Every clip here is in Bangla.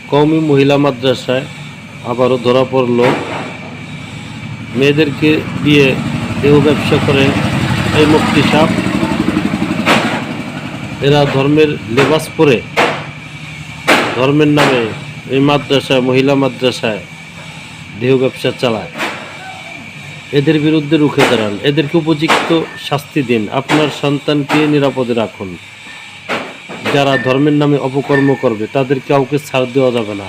কওমি মহিলা মাদ্রাসায় আবারও ধরা পড়ল মেয়েদেরকে দিয়ে দেহ ব্যবসা করে এই মুফতি সাহেব। এরা ধর্মের লেবাস পরে ধর্মের নামে এই মাদ্রাসায়, মহিলা মাদ্রাসায় দেহ ব্যবসা চালায়। এদের বিরুদ্ধে রুখে দাঁড়ান, এদেরকে উপযুক্ত শাস্তি দিন, আপনার সন্তানকে নিরাপদে রাখুন। যারা ধর্মের নামে অপকর্ম করবে তাদেরকে কাউকে ছাড় দেওয়া যাবে না,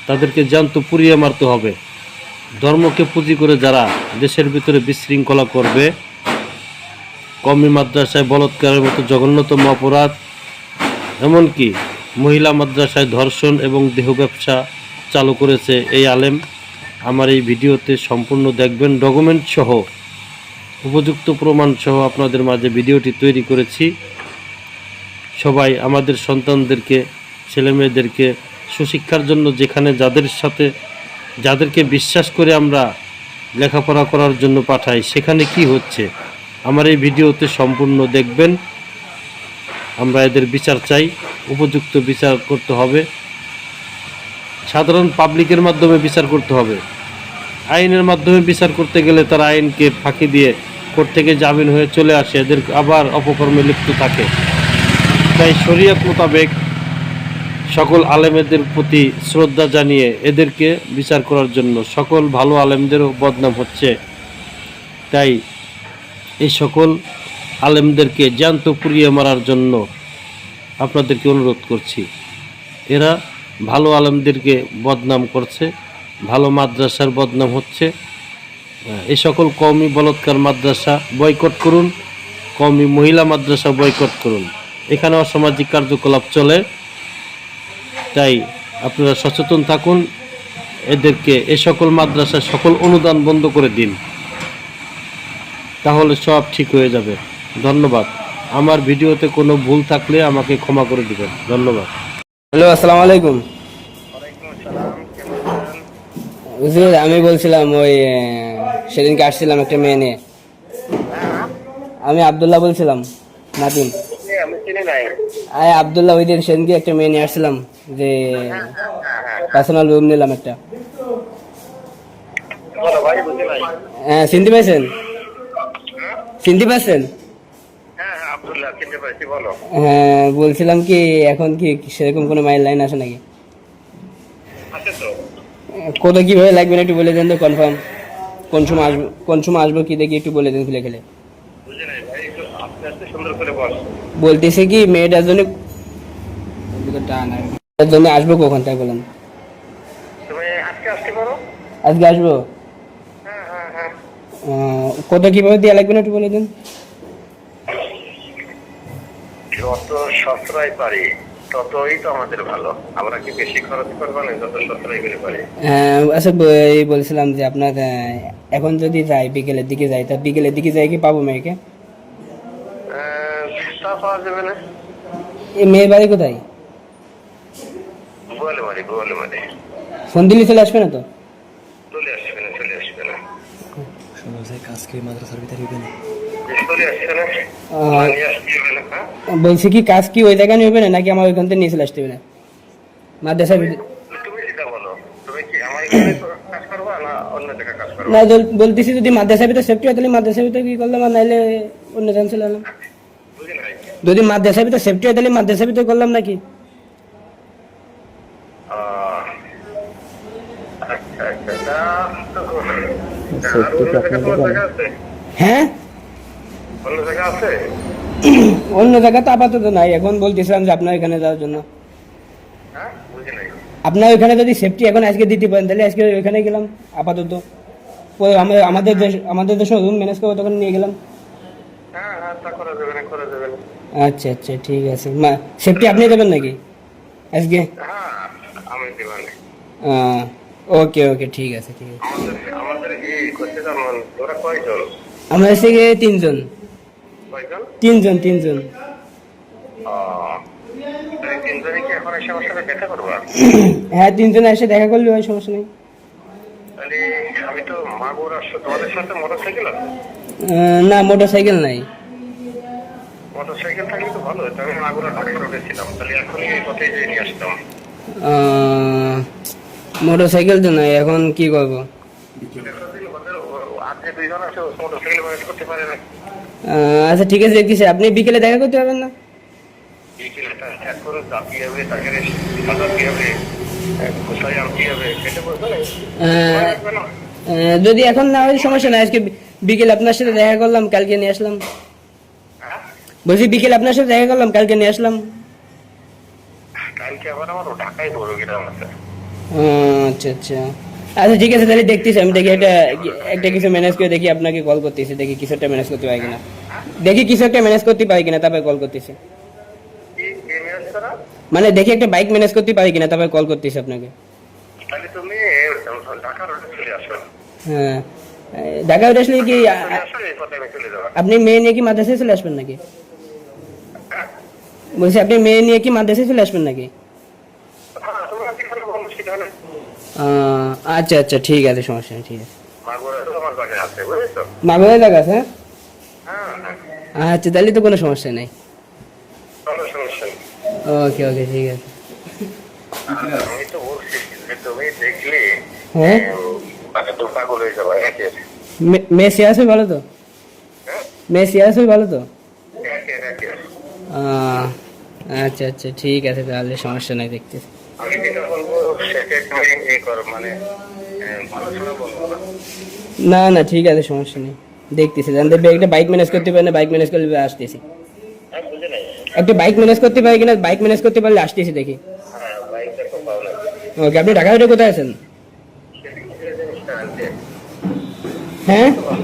তাদেরকে জ্যান্ত পুড়িয়ে মারতে হবে। ধর্মকে পুঁজি করে যারা দেশের ভিতরে বিশৃঙ্খলা করবে, কওমি মাদ্রাসায় বলাৎকারের মতো জঘন্যতম অপরাধ, এমনকি মহিলা মাদ্রাসায় ধর্ষণ এবং দেহ ব্যবসা চালু করেছে এই আলেম। আমার এই ভিডিওতে সম্পূর্ণ দেখবেন, ডকুমেন্ট সহ উপযুক্ত প্রমাণ সহ আপনাদের মাঝে ভিডিওটি তৈরি করেছি। সবাই আমাদের সন্তানদেরকে, ছেলেমেয়েদেরকে সুশিক্ষার জন্য যেখানে যাদেরকে বিশ্বাস করে আমরা লেখাপড়া করার জন্য পাঠাই, সেখানে কি হচ্ছে আমার এই ভিডিওতে সম্পূর্ণ দেখবেন। আমরা এদের বিচার চাই, উপযুক্ত বিচার করতে হবে, সাধারণ পাবলিকের মাধ্যমে বিচার করতে হবে। আইনের মাধ্যমে বিচার করতে গেলে তারা আইনকে ফাঁকি দিয়ে কোর্ট থেকে জামিন হয়ে চলে আসে, এদের আবার অপকর্মে লিপ্ত থাকে। তাই শরিয়ত মোতাবেক সকল আলেমদের প্রতি শ্রদ্ধা জানিয়ে এদেরকে বিচার করার জন্য, সকল ভালো আলেমদেরও বদনাম হচ্ছে, তাই এই সকল আলেমদেরকে জ্যান্ত পুড়িয়ে মারার জন্য আপনাদেরকে অনুরোধ করছি। এরা ভালো আলেমদেরকে বদনাম করছে, ভালো মাদ্রাসার বদনাম হচ্ছে। এই সকল কওমি বলাৎকার মাদ্রাসা বয়কট করুন, কওমি মহিলা মাদ্রাসা বয়কট করুন। এখানে অসামাজিক কার্যকলাপ চলে, তাই আপনারা সচেতন থাকুন। এদেরকে এই সকল মাদ্রাসার সকল অনুদান বন্ধ করে দিন, তাহলে সব ঠিক হয়ে যাবে। ধন্যবাদ। আমার ভিডিওতে কোনো ভুল থাকলে আমাকে ক্ষমা করে দিবেন। ধন্যবাদ। হ্যালো, আসসালামু আলাইকুম। হুজুর, আমি বলছিলাম ওই সেদিনকে আসছিলাম একটা মেয়ে নিয়ে। আমি আব্দুল্লাহ বলছিলাম, নাতিন। আব্দুল্লাহ, ওই দিন সেদিনকে একটা মেয়ে নিয়ে আসছিলাম, যে পার্সোনাল রুম নিলাম একটা। হ্যাঁ, চিনতে পাইছেন? চিনতে পারছেন? হ্যাঁ, বলছিলাম কি এখন কি সেরকম কোনো মাইল লাইন আছে নাকি? কত কিভাবে লাগবে না একটু বলে দেন তো, কনফার্ম কোন সময় আসবো কি দেখি একটু বলে দেন খুলে খেলে। বলতেছে কি মেয়েটার জন্য আসবো কখন, তাই বলেন। আজকে আসবো। কত কিভাবে দেওয়া লাগবে না একটু বলে দেন। যত সস্তায় পারি ততই তো আমাদের ভালো। আমরা কি বেশি খরচ করবো না, যত সস্তায় করে পারি। আচ্ছা, বলছিলাম যে আপনার এখন যদি যাই, বিকেলের দিকে যাই, তা বিকেলের দিকে যাই কি পাবো মেয়েকে? তা পাওয়া যাবে না। এই মেয়ের বাড়ি কোথায়? গোয়ালমারি। ফোন দিলে চলে আসবে না তো? চলে আসবে না। বলছি কি কাজ কি ওই জায়গায় নেবে না, নাকি আমার ওইখান থেকে নিয়ে চলে আসতে হবে না মাদ্রাসার ভিতরে? তুমি যেটা বলো, তুমি কি আমার এখানে কাজ করবা না অন্য জায়গায় কাজ করবা? না, বলতেছি যদি মাদ্রাসার ভিতরে সেফটি হয় তাহলে মাদ্রাসার ভিতরে কি করলাম, আর নাইলে অন্য জায়গায় চলে এলাম। যদি মাদ্রাসার ভিতরে সেফটি হয় তাহলে মাদ্রাসার ভিতরে করলাম নাকি? হ্যাঁ, অন্য জায়গা তো আপাতত নাই। এখন বলতেছিলাম যে আপনার এখানে যাওয়ার জন্য। আপনার ওইখানে যদি সেফটি এখন আজকে দিতে পারেন তাহলে আজকে ওইখানে গেলাম আপাতত। আমাদের দেশে রুম ম্যানেজ করবো, তখন নিয়ে গেলাম। আচ্ছা আচ্ছা, ঠিক আছে। সেফটি আপনি দেবেন নাকি আজকে? ওকে ওকে, ঠিক আছে। আমরা এসে গিয়ে তিনজন। হ্যাঁ, তিনজনে এসে দেখা করলে হয়, সমস্যা নেই। না, মোটরসাইকেল নাই। মোটরসাইকেল থাকলে তো ভালো হতো। আমি মাগুরা ঢাকা রোডে ছিলাম, তাহলে এখনই এই পথে নিয়ে আসতাম। মোটরসাইকেল তো নাই, এখন কি করব? আপনি দুইজন আছে মোটরসাইকেল ম্যানেজ করতে পারেন না? আচ্ছা ঠিক আছে, দেখতেছি। আপনি বিকেলে দেখা করতে পারবেন না? বিকেলটা এক করে চাপি হবে, তাকে সাদা কি হবে, কোথায় আর কি হবে সেটা বলতে না। যদি এখন না হয় সমস্যা নাই, আজকে বিকেলে আপনার সাথে দেখা করলাম, কালকে নিয়ে আসলাম। বলছি বিকেলে আপনার সাথে দেখা করলাম, কালকে নিয়ে আসলাম। কালকে আবার আমার ঢাকায় বড় গ্রাম আছে। আচ্ছা আচ্ছা আচ্ছা ঠিক আছে, তাহলে দেখতেছি আমি, দেখি একটা কিছু ম্যানেজ করে দেখি, আপনাকে কল করতেছি, দেখি কিছু একটা ম্যানেজ করতে পারি কিনা, দেখি কিছু একটা ম্যানেজ করতে পারি কিনা, তারপরে কল করতেছি। কি ম্যানেজ করা? মানে দেখি একটা বাইক ম্যানেজ করতে পারি কিনা, তারপরে কল করতেছি আপনাকে। তাহলে তুমি ঢাকার রোডে চলে আসো। হ্যাঁ, ঢাকা উঠে আসলে কি চলে আসো, এই পথে আমি চলে যাবো। আপনি মেয়ে নিয়ে কি মাদ্রাসায় চলে আসবেন নাকি? বলছি আপনি মেয়ে নিয়ে কি মাদ্রাসায় চলে আসবেন নাকি? হ্যাঁ, তোমরা যেখানে বলো সেখানে। আচ্ছা আচ্ছা ঠিক আছে, সমস্যা নেই, ঠিক আছে। মাগুরা তো আমার বাড়ি আছে, বুঝেছো? মাগুরায় জায়গা আছে? হ্যাঁ হ্যাঁ, আচ্ছা, তাহলে তো কোনো সমস্যা নেই। কোনো সমস্যা নেই। ওকে ওকে ঠিক আছে। আমি তো বলছি যে তুমি দেখলে হ্যাঁ, মানে তো পাগল হয়ে যাবে একের। মেয়ে সিয়াস ভালো তো? হ্যাঁ, মেয়ে সিয়াস ভালো তো? একের। আচ্ছা আচ্ছা ঠিক আছে, তাহলে সমস্যা নাই, দেখতেছি। আমি যেটা বলবো সেটা তুমি এই করো, মানে পড়াশোনা বলবো না। না না ঠিক আছে, সমস্যা নেই, দেখতেছি। জানতে একটা বাইক ম্যানেজ করতে পারি না, বাইক ম্যানেজ করলে আসতেছি। হ্যাঁ, বুঝে নাই। একটা বাইক ম্যানেজ করতে পারি কিনা, বাইক ম্যানেজ করতে পারলে আসতেছি, দেখি। হ্যাঁ, বাইকটা খুব ভালো লাগে। ওকে, আপনি ঢাকা কোথায় আছেন? সেটা কি জিনিসটা আনতে হ্যাঁ, ভালো